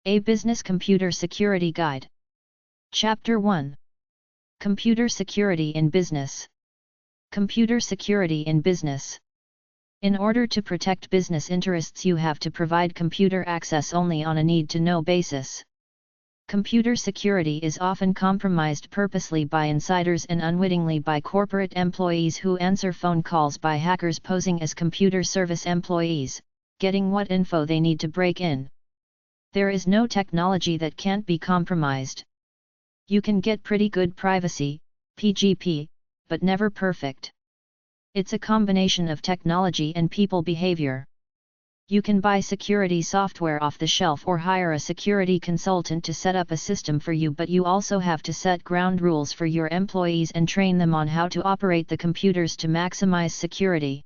A Business Computer Security Guide. Chapter 1. Computer Security in Business. Computer Security in Business. In order to protect business interests, you have to provide computer access only on a need-to-know basis. Computer security is often compromised purposely by insiders and unwittingly by corporate employees who answer phone calls by hackers posing as computer service employees, getting what info they need to break in. There is no technology that can't be compromised. You can get pretty good privacy, PGP, but never perfect. It's a combination of technology and people behavior. You can buy security software off the shelf or hire a security consultant to set up a system for you, but you also have to set ground rules for your employees and train them on how to operate the computers to maximize security.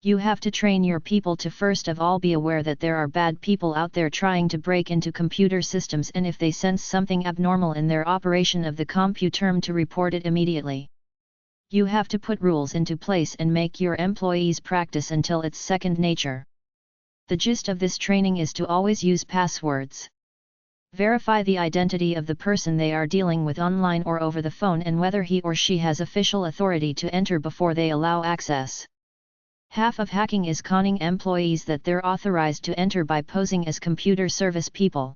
You have to train your people to first of all be aware that there are bad people out there trying to break into computer systems, and if they sense something abnormal in their operation of the computer, to report it immediately. You have to put rules into place and make your employees practice until it's second nature. The gist of this training is to always use passwords. Verify the identity of the person they are dealing with online or over the phone and whether he or she has official authority to enter before they allow access. Half of hacking is conning employees that they're authorized to enter by posing as computer service people.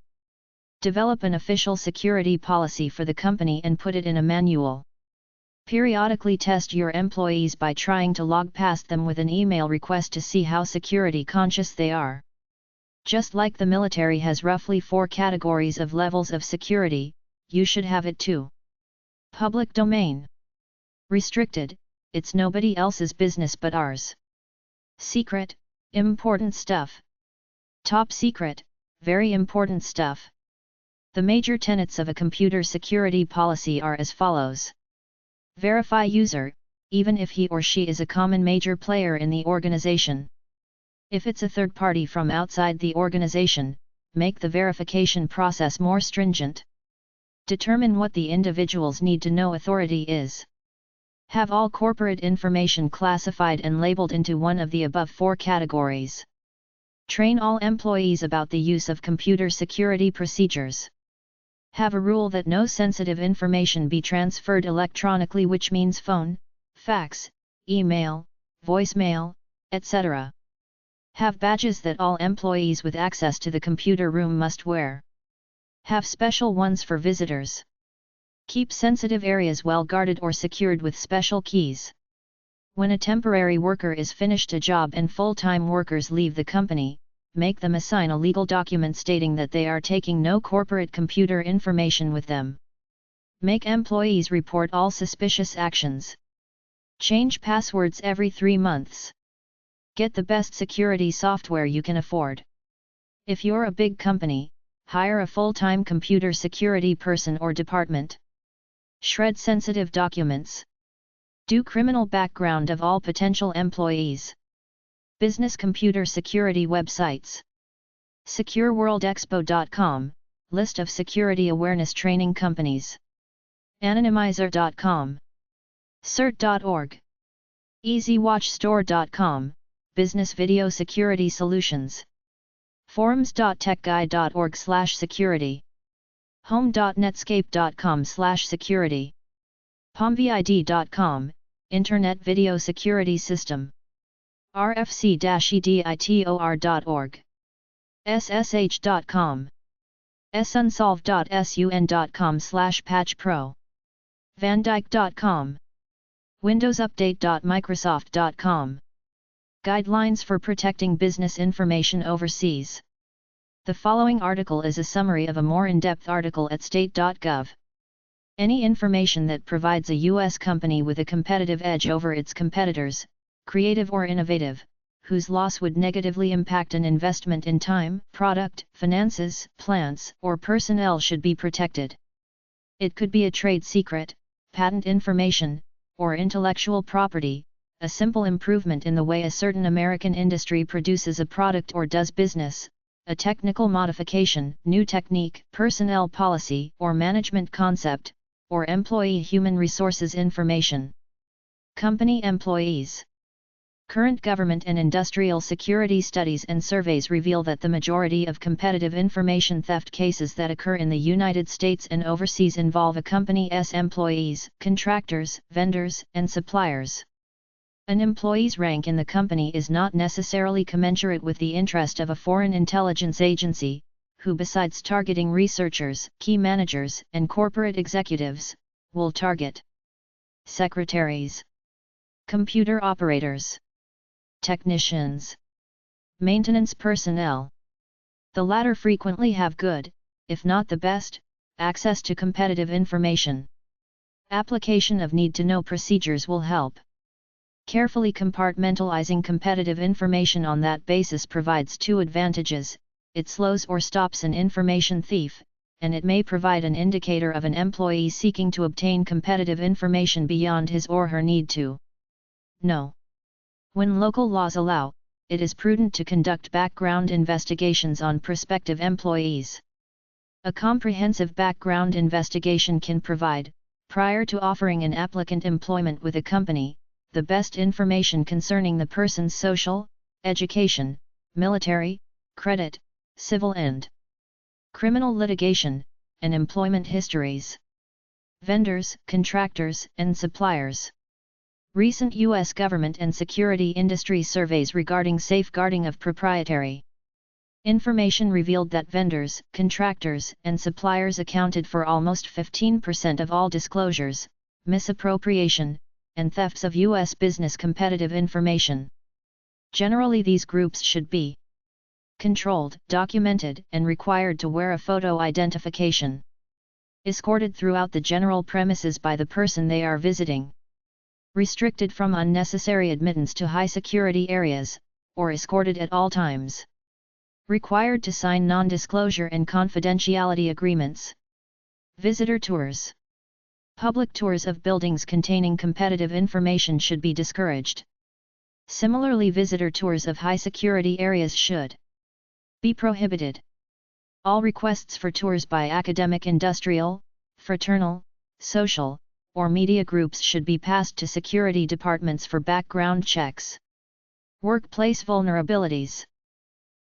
Develop an official security policy for the company and put it in a manual. Periodically test your employees by trying to log past them with an email request to see how security conscious they are. Just like the military has roughly 4 categories of levels of security, you should have it too. Public domain. Restricted, it's nobody else's business but ours. Secret, important stuff. Top secret, very important stuff. The major tenets of a computer security policy are as follows. Verify user, even if he or she is a common major player in the organization. If it's a third party from outside the organization, make the verification process more stringent. Determine what the individual's need-to-know authority is. Have all corporate information classified and labeled into one of the above 4 categories. Train all employees about the use of computer security procedures. Have a rule that no sensitive information be transferred electronically, which means phone, fax, email, voicemail, etc. Have badges that all employees with access to the computer room must wear. Have special ones for visitors. Keep sensitive areas well guarded or secured with special keys. When a temporary worker is finished a job and full-time workers leave the company, make them assign a legal document stating that they are taking no corporate computer information with them. Make employees report all suspicious actions. Change passwords every 3 months. Get the best security software you can afford. If you're a big company, hire a full-time computer security person or department. Shred sensitive documents. Do criminal background of all potential employees. Business computer security websites. SecureWorldExpo.com, list of security awareness training companies. Anonymizer.com. CERT.org. EasyWatchStore.com, business video security solutions. Forums.techguide.org/security. Home.netscape.com/security. PalmVid.com, internet video security system. rfc-editor.org. ssh.com. sunsolve.sun.com/patchpro. vandyke.com. windowsupdate.microsoft.com. Guidelines for protecting business information overseas. The following article is a summary of a more in-depth article at state.gov. Any information that provides a U.S. company with a competitive edge over its competitors, creative or innovative, whose loss would negatively impact an investment in time, product, finances, plants, or personnel should be protected. It could be a trade secret, patent information, or intellectual property, a simple improvement in the way a certain American industry produces a product or does business, a technical modification, new technique, personnel policy or management concept, or employee human resources information. Company employees. Current government and industrial security studies and surveys reveal that the majority of competitive information theft cases that occur in the United States and overseas involve a company's employees, contractors, vendors, and suppliers. An employee's rank in the company is not necessarily commensurate with the interest of a foreign intelligence agency, who besides targeting researchers, key managers, and corporate executives, will target secretaries, computer operators, technicians, maintenance personnel. The latter frequently have good, if not the best, access to competitive information. Application of need-to-know procedures will help. Carefully compartmentalizing competitive information on that basis provides two advantages: it slows or stops an information thief, and it may provide an indicator of an employee seeking to obtain competitive information beyond his or her need to know. When local laws allow, it is prudent to conduct background investigations on prospective employees. A comprehensive background investigation can provide, prior to offering an applicant employment with a company, the best information concerning the person's social, education, military, credit, civil and criminal litigation, and employment histories. Vendors, contractors, and suppliers. Recent U.S. government and security industry surveys regarding safeguarding of proprietary information revealed that vendors, contractors, and suppliers accounted for almost 15% of all disclosures, misappropriation, and thefts of U.S. business competitive information. Generally, these groups should be controlled, documented, and required to wear a photo identification. Escorted throughout the general premises by the person they are visiting. Restricted from unnecessary admittance to high-security areas, or escorted at all times. Required to sign non-disclosure and confidentiality agreements. Visitor tours. Public tours of buildings containing competitive information should be discouraged. Similarly, visitor tours of high-security areas should be prohibited. All requests for tours by academic, industrial, fraternal, social, or media groups should be passed to security departments for background checks. Workplace vulnerabilities.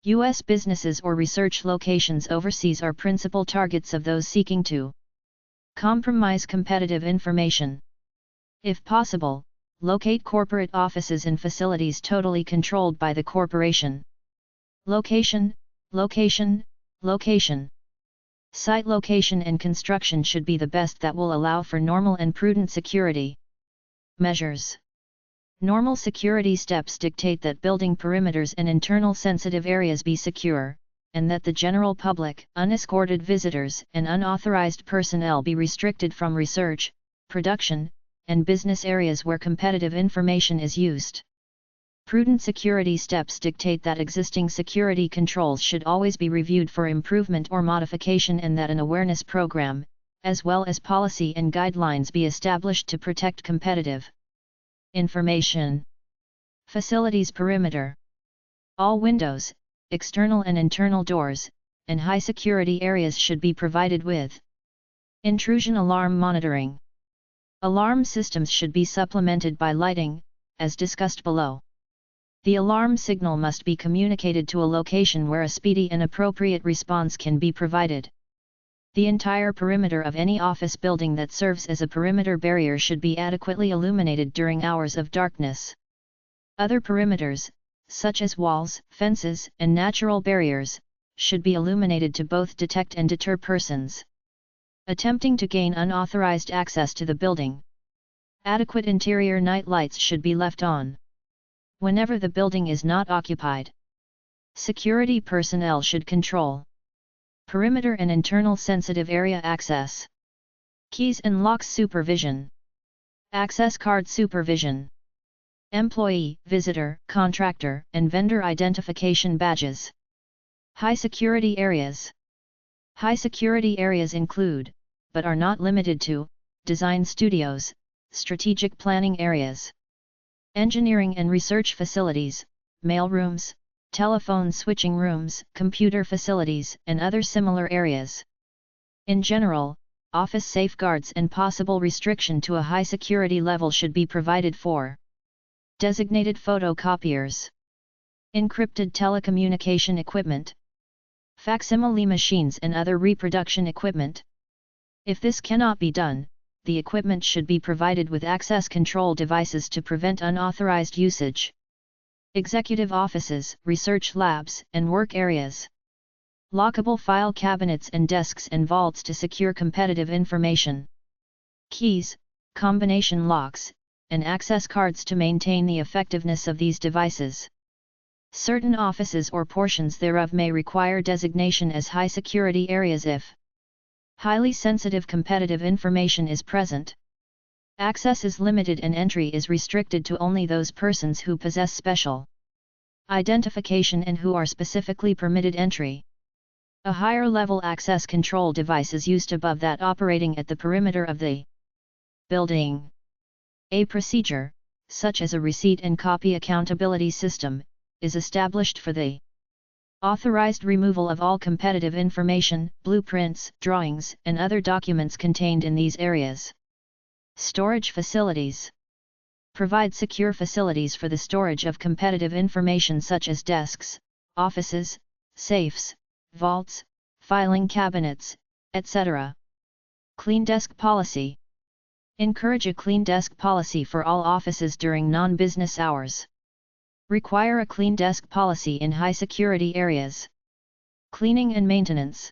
U.S. businesses or research locations overseas are principal targets of those seeking to compromise competitive information. If possible, locate corporate offices in facilities totally controlled by the corporation. Location, location, location. Site location and construction should be the best that will allow for normal and prudent security measures. Normal security steps dictate that building perimeters and internal sensitive areas be secure, and that the general public, unescorted visitors, and unauthorized personnel be restricted from research, production, and business areas where competitive information is used. Prudent security steps dictate that existing security controls should always be reviewed for improvement or modification, and that an awareness program, as well as policy and guidelines, be established to protect competitive information. Facilities perimeter. All windows, external and internal doors, and high security areas should be provided with intrusion alarm monitoring. Alarm systems should be supplemented by lighting, as discussed below. The alarm signal must be communicated to a location where a speedy and appropriate response can be provided. The entire perimeter of any office building that serves as a perimeter barrier should be adequately illuminated during hours of darkness. Other perimeters, such as walls, fences, and natural barriers, should be illuminated to both detect and deter persons attempting to gain unauthorized access to the building. Adequate interior night lights should be left on whenever the building is not occupied. Security personnel should control perimeter and internal sensitive area access. Keys and locks supervision. Access card supervision. Employee, visitor, contractor, and vendor identification badges. High security areas. High security areas include, but are not limited to, design studios, strategic planning areas, engineering and research facilities, mail rooms, telephone switching rooms, computer facilities, and other similar areas. In general, office safeguards and possible restriction to a high security level should be provided for. designated photocopiers, encrypted telecommunication equipment, facsimile machines and other reproduction equipment. If this cannot be done, the equipment should be provided with access control devices to prevent unauthorized usage. Executive offices, research labs, and work areas. Lockable file cabinets and desks and vaults to secure competitive information. Keys, combination locks, and access cards to maintain the effectiveness of these devices. Certain offices or portions thereof may require designation as high security areas if highly sensitive competitive information is present. Access is limited and entry is restricted to only those persons who possess special identification and who are specifically permitted entry. A higher level access control device is used above that operating at the perimeter of the building. A procedure, such as a receipt and copy accountability system, is established for the authorized removal of all competitive information, blueprints, drawings, and other documents contained in these areas. Storage facilities provide secure facilities for the storage of competitive information such as desks, offices, safes, vaults, filing cabinets, etc. Clean desk policy. Encourage a clean desk policy for all offices during non-business hours. Require a clean desk policy in high security areas. Cleaning and maintenance.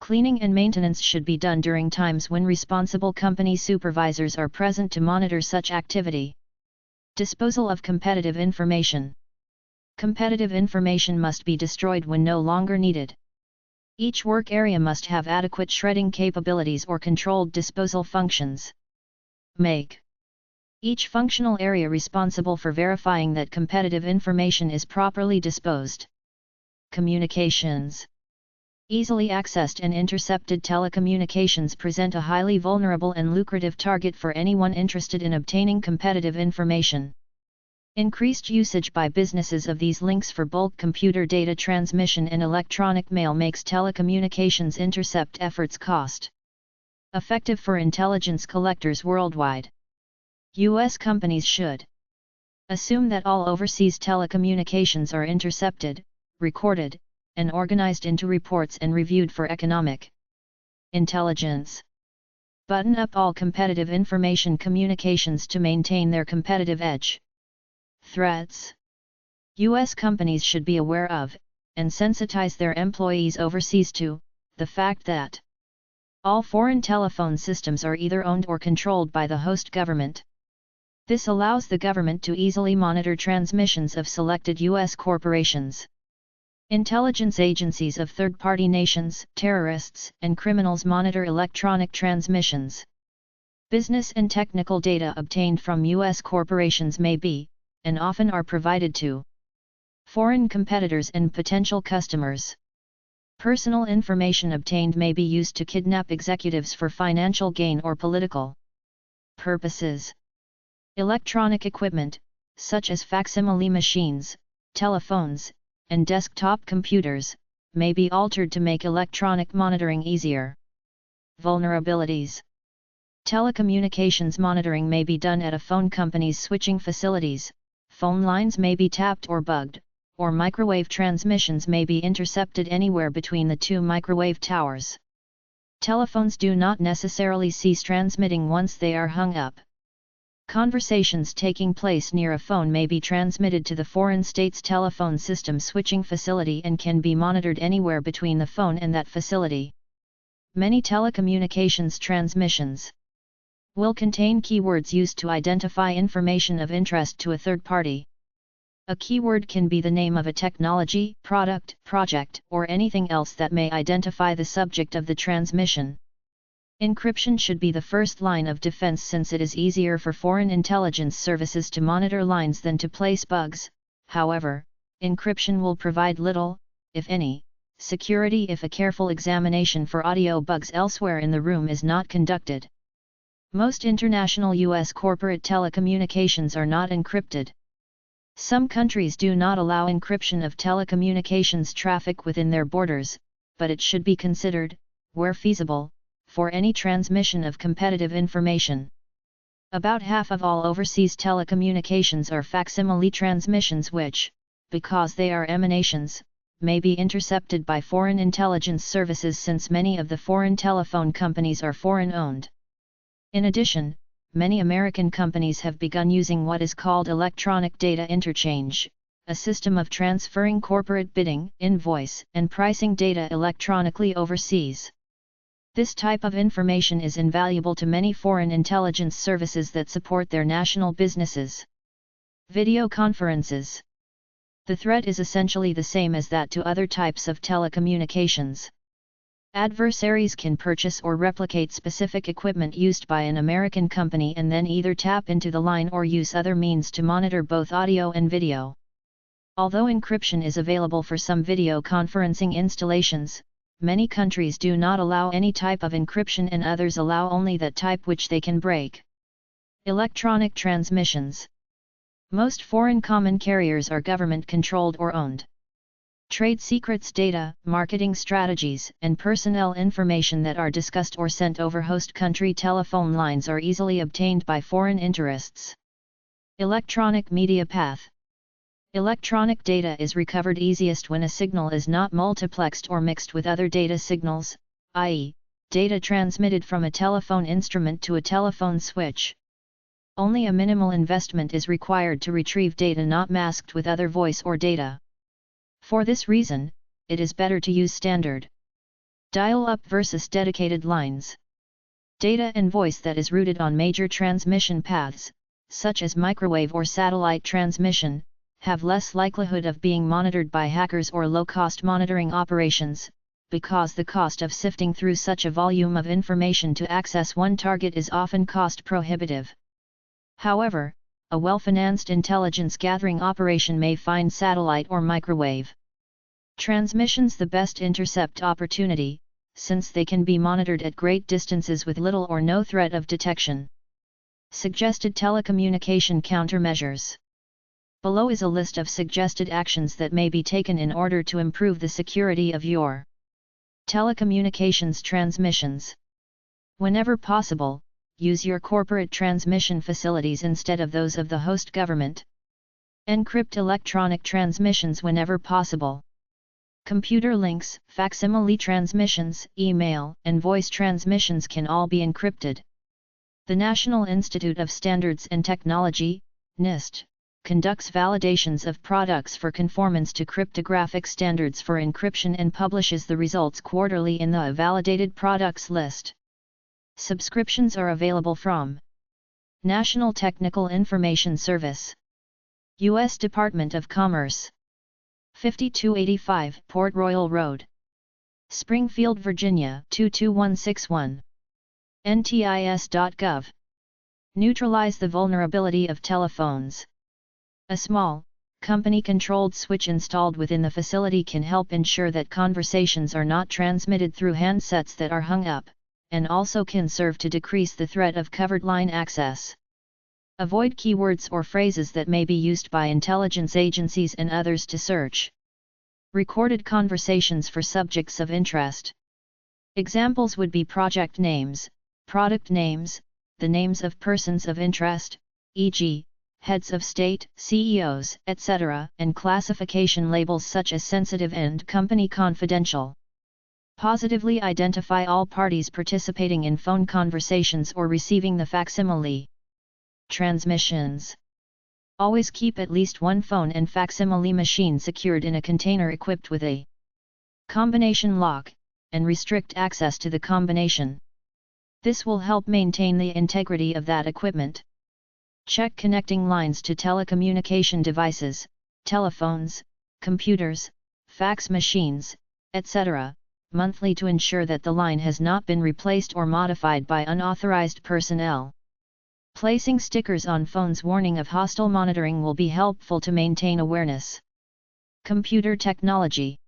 Cleaning and maintenance should be done during times when responsible company supervisors are present to monitor such activity. Disposal of competitive information. Competitive information must be destroyed when no longer needed. Each work area must have adequate shredding capabilities or controlled disposal functions. Make each functional area responsible for verifying that competitive information is properly disposed. Communications. Easily accessed and intercepted telecommunications present a highly vulnerable and lucrative target for anyone interested in obtaining competitive information. Increased usage by businesses of these links for bulk computer data transmission and electronic mail makes telecommunications intercept efforts cost effective for intelligence collectors worldwide. U.S. companies should assume that all overseas telecommunications are intercepted, recorded, and organized into reports and reviewed for economic intelligence. Button up all competitive information communications to maintain their competitive edge. Threats. U.S. companies should be aware of, and sensitize their employees overseas to, the fact that all foreign telephone systems are either owned or controlled by the host government. This allows the government to easily monitor transmissions of selected U.S. corporations. Intelligence agencies of third-party nations, terrorists, and criminals monitor electronic transmissions. Business and technical data obtained from U.S. corporations may be, and often are provided to, foreign competitors and potential customers. Personal information obtained may be used to kidnap executives for financial gain or political purposes. Electronic equipment, such as facsimile machines, telephones, and desktop computers, may be altered to make electronic monitoring easier. Vulnerabilities. Telecommunications monitoring may be done at a phone company's switching facilities, phone lines may be tapped or bugged, or microwave transmissions may be intercepted anywhere between the two microwave towers. Telephones do not necessarily cease transmitting once they are hung up. Conversations taking place near a phone may be transmitted to the foreign state's telephone system switching facility and can be monitored anywhere between the phone and that facility. Many telecommunications transmissions will contain keywords used to identify information of interest to a third party. A keyword can be the name of a technology, product, project, or anything else that may identify the subject of the transmission. Encryption should be the first line of defense since it is easier for foreign intelligence services to monitor lines than to place bugs. However, encryption will provide little, if any, security if a careful examination for audio bugs elsewhere in the room is not conducted. Most international U.S. corporate telecommunications are not encrypted. Some countries do not allow encryption of telecommunications traffic within their borders, but it should be considered, where feasible, for any transmission of competitive information. About half of all overseas telecommunications are facsimile transmissions which, because they are emanations, may be intercepted by foreign intelligence services since many of the foreign telephone companies are foreign-owned. In addition, many American companies have begun using what is called electronic data interchange, a system of transferring corporate bidding, invoice, and pricing data electronically overseas. This type of information is invaluable to many foreign intelligence services that support their national businesses. Video conferences. The threat is essentially the same as that to other types of telecommunications. Adversaries can purchase or replicate specific equipment used by an American company and then either tap into the line or use other means to monitor both audio and video. Although encryption is available for some video conferencing installations, many countries do not allow any type of encryption and others allow only that type which they can break. Electronic transmissions. Most foreign common carriers are government-controlled or owned. Trade secrets data, marketing strategies, and personnel information that are discussed or sent over host country telephone lines are easily obtained by foreign interests. Electronic media path. Electronic data is recovered easiest when a signal is not multiplexed or mixed with other data signals, i.e., data transmitted from a telephone instrument to a telephone switch. Only a minimal investment is required to retrieve data not masked with other voice or data. For this reason, it is better to use standard dial-up versus dedicated lines. Data and voice that is routed on major transmission paths, such as microwave or satellite transmission, have less likelihood of being monitored by hackers or low-cost monitoring operations, because the cost of sifting through such a volume of information to access one target is often cost-prohibitive. However, a well-financed intelligence gathering operation may find satellite or microwave transmissions the best intercept opportunity, since they can be monitored at great distances with little or no threat of detection. Suggested telecommunication countermeasures. Below is a list of suggested actions that may be taken in order to improve the security of your telecommunications transmissions. Whenever possible, use your corporate transmission facilities instead of those of the host government. Encrypt electronic transmissions whenever possible. Computer links, facsimile transmissions, email, and voice transmissions can all be encrypted. The National Institute of Standards and Technology, NIST, conducts validations of products for conformance to cryptographic standards for encryption and publishes the results quarterly in the validated products list. Subscriptions are available from National Technical Information Service, U.S. Department of Commerce, 5285 Port Royal Road, Springfield, Virginia 22161, ntis.gov. Neutralize the vulnerability of telephones. A small, company-controlled switch installed within the facility can help ensure that conversations are not transmitted through handsets that are hung up, and also can serve to decrease the threat of covered line access. Avoid keywords or phrases that may be used by intelligence agencies and others to search. Recorded conversations for subjects of interest. Examples would be project names, product names, the names of persons of interest, e.g., heads of state, CEOs, etc., and classification labels such as sensitive and company confidential. Positively identify all parties participating in phone conversations or receiving the facsimile transmissions. Always keep at least one phone and facsimile machine secured in a container equipped with a combination lock, and restrict access to the combination. This will help maintain the integrity of that equipment. Check connecting lines to telecommunication devices, telephones, computers, fax machines, etc., monthly to ensure that the line has not been replaced or modified by unauthorized personnel. Placing stickers on phones warning of hostile monitoring will be helpful to maintain awareness. Computer technology.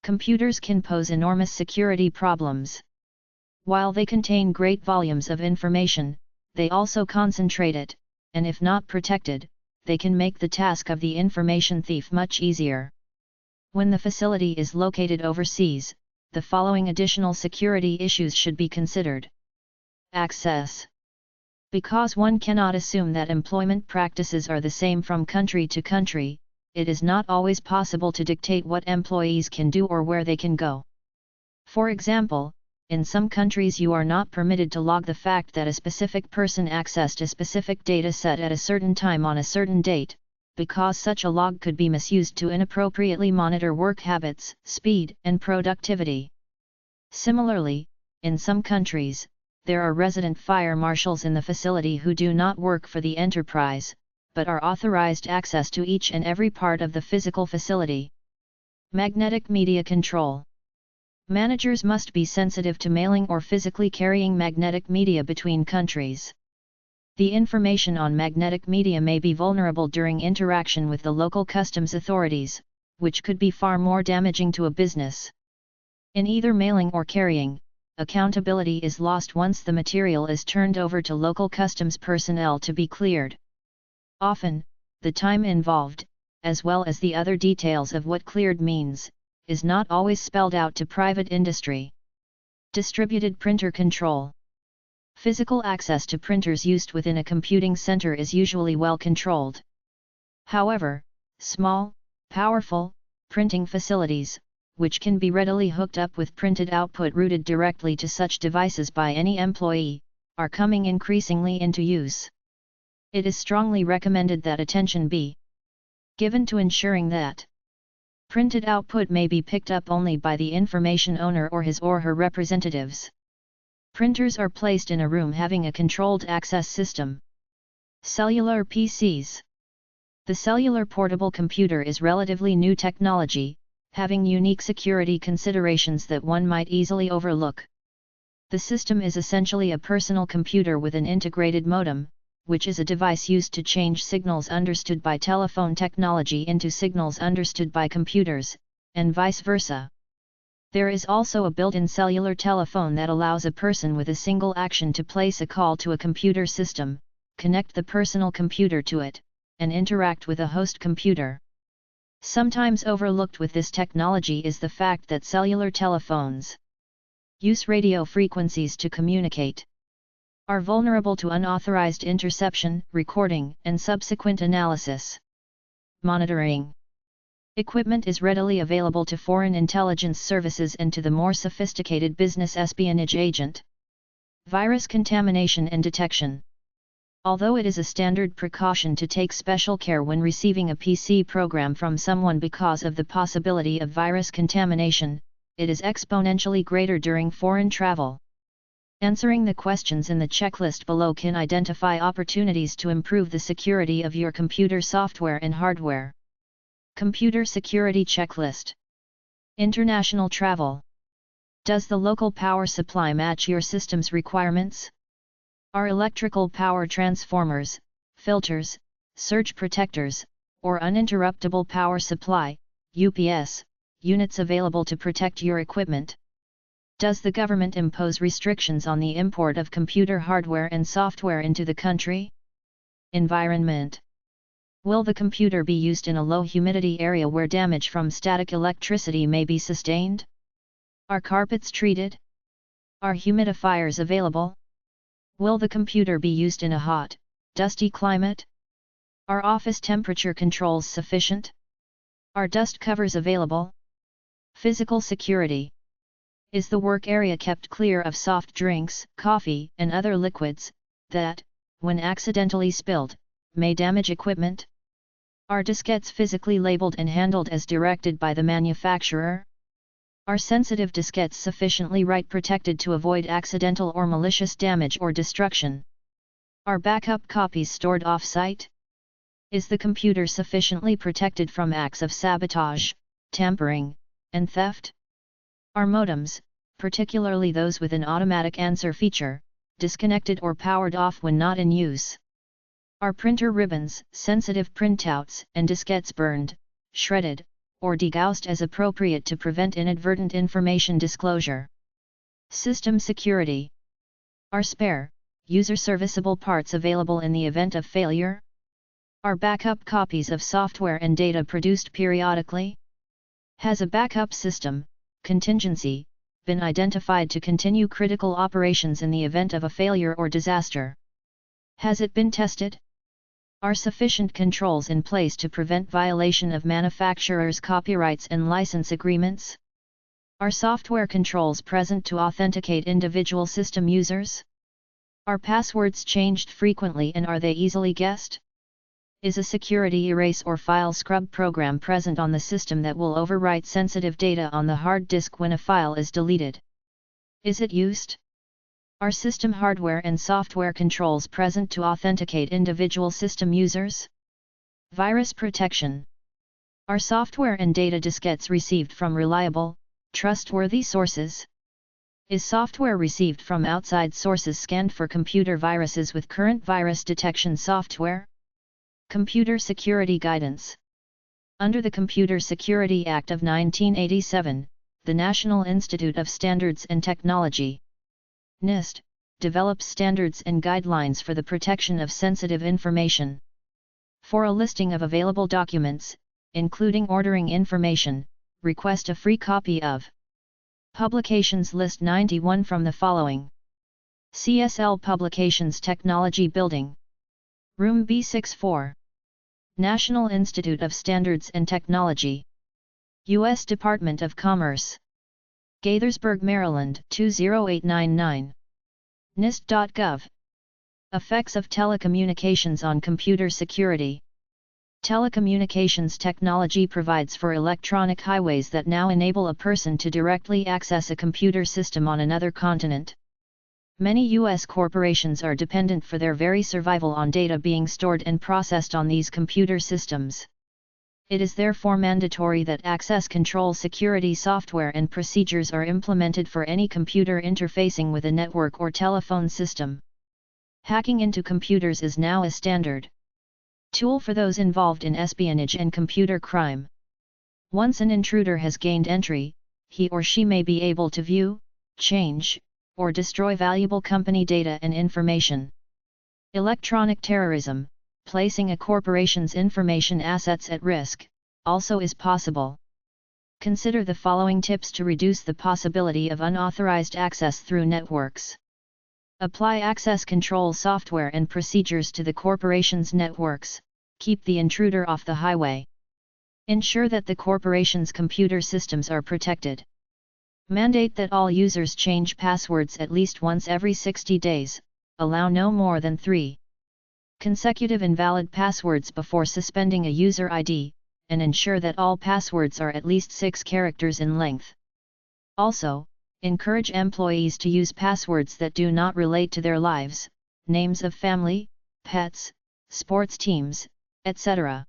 Computers can pose enormous security problems. While they contain great volumes of information, they also concentrate it, and if not protected, they can make the task of the information thief much easier. When the facility is located overseas, the following additional security issues should be considered. Access. Because one cannot assume that employment practices are the same from country to country, it is not always possible to dictate what employees can do or where they can go. For example, in some countries you are not permitted to log the fact that a specific person accessed a specific data set at a certain time on a certain date, because such a log could be misused to inappropriately monitor work habits, speed, and productivity. Similarly, in some countries, there are resident fire marshals in the facility who do not work for the enterprise, but are authorized access to each and every part of the physical facility. Magnetic media control. Managers must be sensitive to mailing or physically carrying magnetic media between countries. The information on magnetic media may be vulnerable during interaction with the local customs authorities, which could be far more damaging to a business. In either mailing or carrying, accountability is lost once the material is turned over to local customs personnel to be cleared. Often, the time involved, as well as the other details of what cleared means, is not always spelled out to private industry. Distributed printer control. Physical access to printers used within a computing center is usually well controlled. However, small, powerful, printing facilities, which can be readily hooked up with printed output routed directly to such devices by any employee, are coming increasingly into use. It is strongly recommended that attention be given to ensuring that printed output may be picked up only by the information owner or his or her representatives. Printers are placed in a room having a controlled access system. Cellular PCs. The cellular portable computer is relatively new technology, having unique security considerations that one might easily overlook. The system is essentially a personal computer with an integrated modem, which is a device used to change signals understood by telephone technology into signals understood by computers, and vice versa. There is also a built-in cellular telephone that allows a person with a single action to place a call to a computer system, connect the personal computer to it, and interact with a host computer. Sometimes overlooked with this technology is the fact that cellular telephones use radio frequencies to communicate, are vulnerable to unauthorized interception, recording, and subsequent analysis. Monitoring. Equipment is readily available to foreign intelligence services and to the more sophisticated business espionage agent. Virus contamination and detection. Although it is a standard precaution to take special care when receiving a PC program from someone because of the possibility of virus contamination, it is exponentially greater during foreign travel. Answering the questions in the checklist below can identify opportunities to improve the security of your computer software and hardware. Computer Security Checklist. International travel. Does the local power supply match your system's requirements? Are electrical power transformers, filters, surge protectors, or uninterruptible power supply, UPS, units available to protect your equipment? Does the government impose restrictions on the import of computer hardware and software into the country? Environment. Will the computer be used in a low humidity area where damage from static electricity may be sustained? Are carpets treated? Are humidifiers available? Will the computer be used in a hot, dusty climate? Are office temperature controls sufficient? Are dust covers available? Physical security. Is the work area kept clear of soft drinks, coffee, and other liquids that, when accidentally spilled, may damage equipment? Are diskettes physically labeled and handled as directed by the manufacturer? Are sensitive diskettes sufficiently write protected to avoid accidental or malicious damage or destruction? Are backup copies stored off-site? Is the computer sufficiently protected from acts of sabotage, tampering, and theft? Are modems, particularly those with an automatic answer feature, disconnected or powered off when not in use? Are printer ribbons, sensitive printouts, and diskettes burned, shredded, or degaussed as appropriate to prevent inadvertent information disclosure? System security. Are spare, user-serviceable parts available in the event of failure? Are backup copies of software and data produced periodically? Has a backup system, contingency, been identified to continue critical operations in the event of a failure or disaster? Has it been tested? Are sufficient controls in place to prevent violation of manufacturers' copyrights and license agreements? Are software controls present to authenticate individual system users? Are passwords changed frequently and are they easily guessed? Is a security erase or file scrub program present on the system that will overwrite sensitive data on the hard disk when a file is deleted? Is it used? Are system hardware and software controls present to authenticate individual system users? Virus protection. Are software and data diskettes received from reliable, trustworthy sources? Is software received from outside sources scanned for computer viruses with current virus detection software? Computer security guidance. Under the Computer Security Act of 1987, the National Institute of Standards and Technology, NIST, develops standards and guidelines for the protection of sensitive information. For a listing of available documents, including ordering information, request a free copy of Publications List 91 from the following: CSL Publications Technology Building, Room B64, National Institute of Standards and Technology, U.S. Department of Commerce, Gaithersburg, Maryland 20899, NIST.gov. Effects of telecommunications on computer security. Telecommunications technology provides for electronic highways that now enable a person to directly access a computer system on another continent. Many U.S. corporations are dependent for their very survival on data being stored and processed on these computer systems. It is therefore mandatory that access control security software and procedures are implemented for any computer interfacing with a network or telephone system. Hacking into computers is now a standard tool for those involved in espionage and computer crime. Once an intruder has gained entry, he or she may be able to view, change, or destroy valuable company data and information. Electronic terrorism, placing a corporation's information assets at risk, also is possible. Consider the following tips to reduce the possibility of unauthorized access through networks. Apply access control software and procedures to the corporation's networks, keep the intruder off the highway. Ensure that the corporation's computer systems are protected. Mandate that all users change passwords at least once every 60 days, allow no more than 3 consecutive invalid passwords before suspending a user ID, and ensure that all passwords are at least 6 characters in length. Also, encourage employees to use passwords that do not relate to their lives, names of family, pets, sports teams, etc.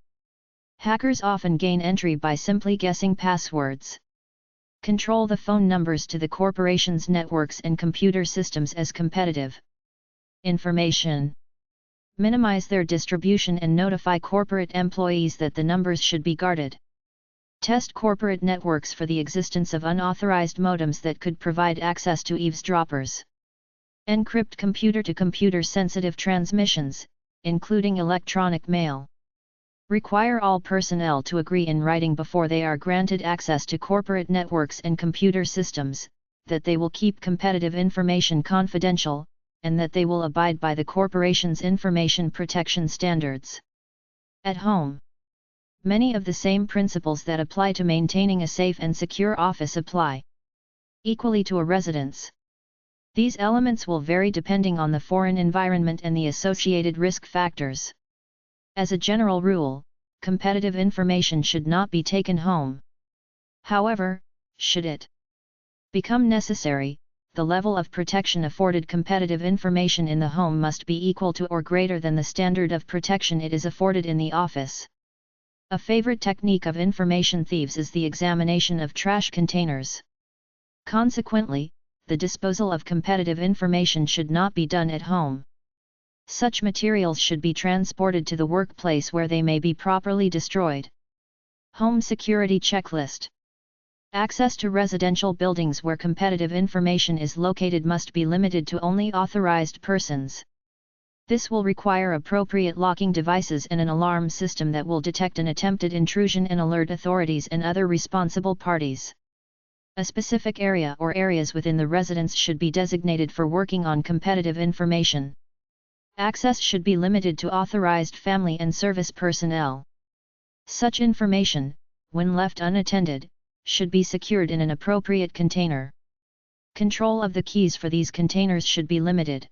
Hackers often gain entry by simply guessing passwords. Control the phone numbers to the corporation's networks and computer systems as competitive information. Minimize their distribution and notify corporate employees that the numbers should be guarded. Test corporate networks for the existence of unauthorized modems that could provide access to eavesdroppers. Encrypt computer-to-computer sensitive transmissions, including electronic mail. Require all personnel to agree in writing before they are granted access to corporate networks and computer systems, that they will keep competitive information confidential, and that they will abide by the corporation's information protection standards. At home, many of the same principles that apply to maintaining a safe and secure office apply equally to a residence. These elements will vary depending on the foreign environment and the associated risk factors. As a general rule, competitive information should not be taken home. However, should it become necessary, the level of protection afforded competitive information in the home must be equal to or greater than the standard of protection it is afforded in the office. A favorite technique of information thieves is the examination of trash containers. Consequently, the disposal of competitive information should not be done at home. Such materials should be transported to the workplace where they may be properly destroyed. Home Security Checklist. Access to residential buildings where competitive information is located must be limited to only authorized persons. This will require appropriate locking devices and an alarm system that will detect an attempted intrusion and alert authorities and other responsible parties. A specific area or areas within the residence should be designated for working on competitive information. Access should be limited to authorized family and service personnel. Such information, when left unattended, should be secured in an appropriate container. Control of the keys for these containers should be limited.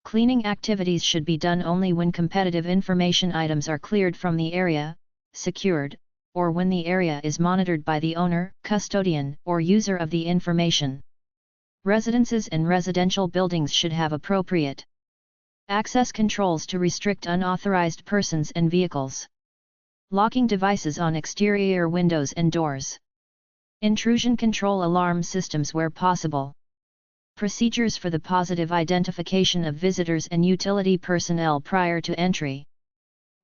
Cleaning activities should be done only when competitive information items are cleared from the area, secured, or when the area is monitored by the owner, custodian, or user of the information. Residences and residential buildings should have appropriate access controls to restrict unauthorized persons and vehicles. Locking devices on exterior windows and doors. Intrusion control alarm systems where possible. Procedures for the positive identification of visitors and utility personnel prior to entry.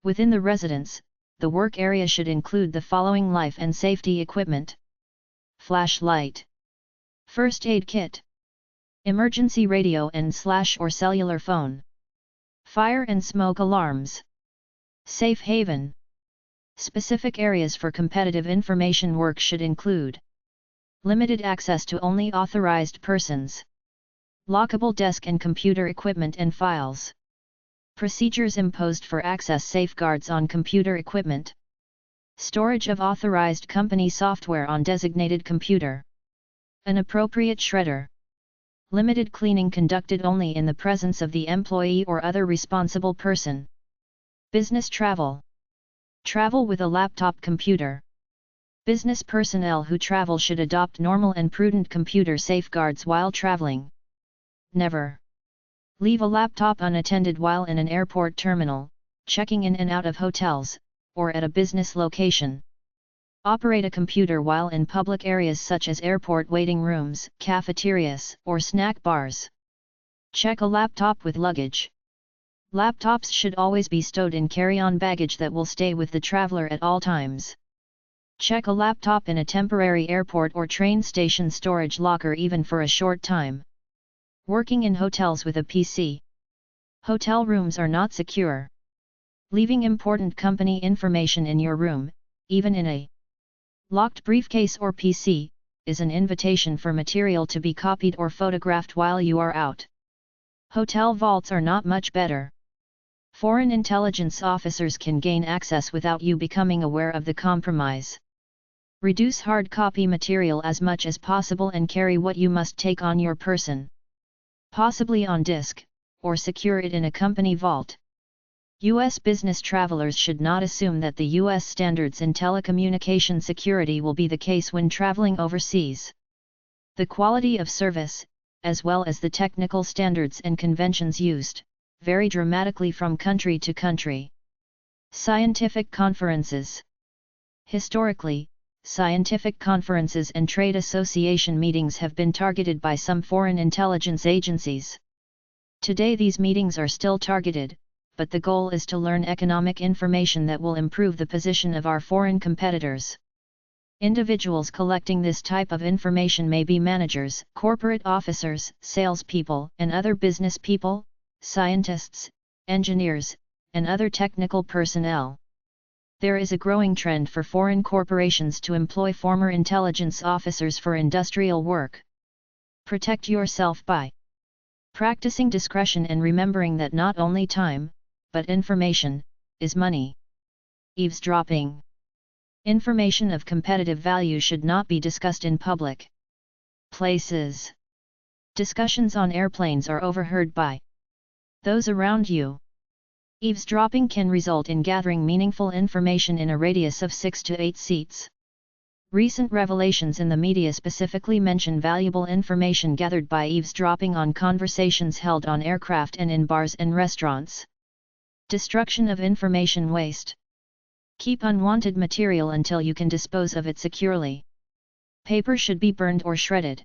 Within the residence, the work area should include the following life and safety equipment: flashlight, first aid kit, emergency radio and/or cellular phone, fire and smoke alarms, safe haven. Specific areas for competitive information work should include limited access to only authorized persons, lockable desk and computer equipment and files. Procedures imposed for access safeguards on computer equipment. Storage of authorized company software on designated computer. An appropriate shredder. Limited cleaning conducted only in the presence of the employee or other responsible person. Business travel. Travel with a laptop computer. Business personnel who travel should adopt normal and prudent computer safeguards while traveling. Never leave a laptop unattended while in an airport terminal, checking in and out of hotels, or at a business location. Operate a computer while in public areas such as airport waiting rooms, cafeterias, or snack bars. Check a laptop with luggage. Laptops should always be stowed in carry-on baggage that will stay with the traveler at all times. Check a laptop in a temporary airport or train station storage locker even for a short time. Working in hotels with a PC. Hotel rooms are not secure. Leaving important company information in your room, even in a locked briefcase or PC, is an invitation for material to be copied or photographed while you are out. Hotel vaults are not much better. Foreign intelligence officers can gain access without you becoming aware of the compromise. Reduce hard copy material as much as possible and carry what you must take on your person, possibly on disk, or secure it in a company vault. U.S. business travelers should not assume that the U.S. standards in telecommunication security will be the case when traveling overseas. The quality of service, as well as the technical standards and conventions used, vary dramatically from country to country. Scientific conferences. Historically, scientific conferences and trade association meetings have been targeted by some foreign intelligence agencies. Today these meetings are still targeted, but the goal is to learn economic information that will improve the position of our foreign competitors. Individuals collecting this type of information may be managers, corporate officers, salespeople, and other business people, scientists, engineers, and other technical personnel. There is a growing trend for foreign corporations to employ former intelligence officers for industrial work. Protect yourself by practicing discretion and remembering that not only time, but information, is money. Eavesdropping. Information of competitive value should not be discussed in public places. Discussions on airplanes are overheard by those around you. Eavesdropping can result in gathering meaningful information in a radius of 6 to 8 seats. Recent revelations in the media specifically mention valuable information gathered by eavesdropping on conversations held on aircraft and in bars and restaurants. Destruction of information waste. Keep unwanted material until you can dispose of it securely. Paper should be burned or shredded.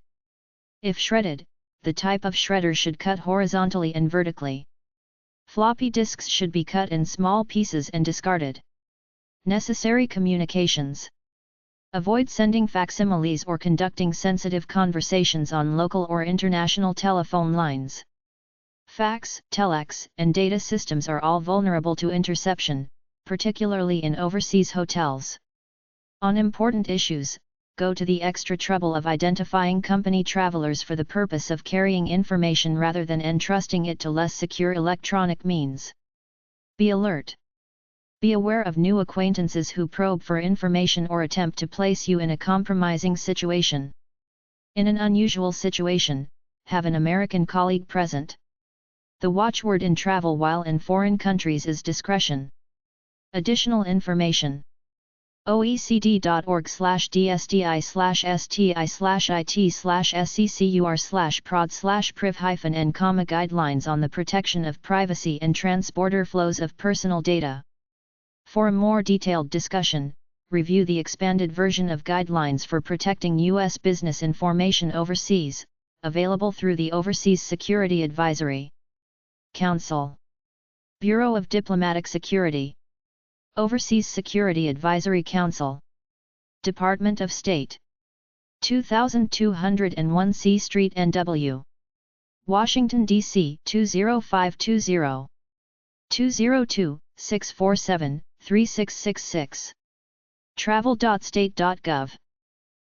If shredded, the type of shredder should cut horizontally and vertically. Floppy disks should be cut in small pieces and discarded. Necessary communications. Avoid sending facsimiles or conducting sensitive conversations on local or international telephone lines. Fax, telex, and data systems are all vulnerable to interception, particularly in overseas hotels. On important issues, go to the extra trouble of identifying company travelers for the purpose of carrying information rather than entrusting it to less secure electronic means. Be alert. Be aware of new acquaintances who probe for information or attempt to place you in a compromising situation. In an unusual situation, have an American colleague present. The watchword in travel while in foreign countries is discretion. Additional information: oecd.org/dsdi/sti/it/secur/prod/priv-n, guidelines on the protection of privacy and transborder flows of personal data. For a more detailed discussion, review the expanded version of Guidelines for Protecting U.S. Business Information Overseas, available through the Overseas Security Advisory Council. Bureau of Diplomatic Security. Overseas Security Advisory Council. Department of State. 2201 C Street, NW. Washington, D.C. 20520. 202-647-3666. Travel.state.gov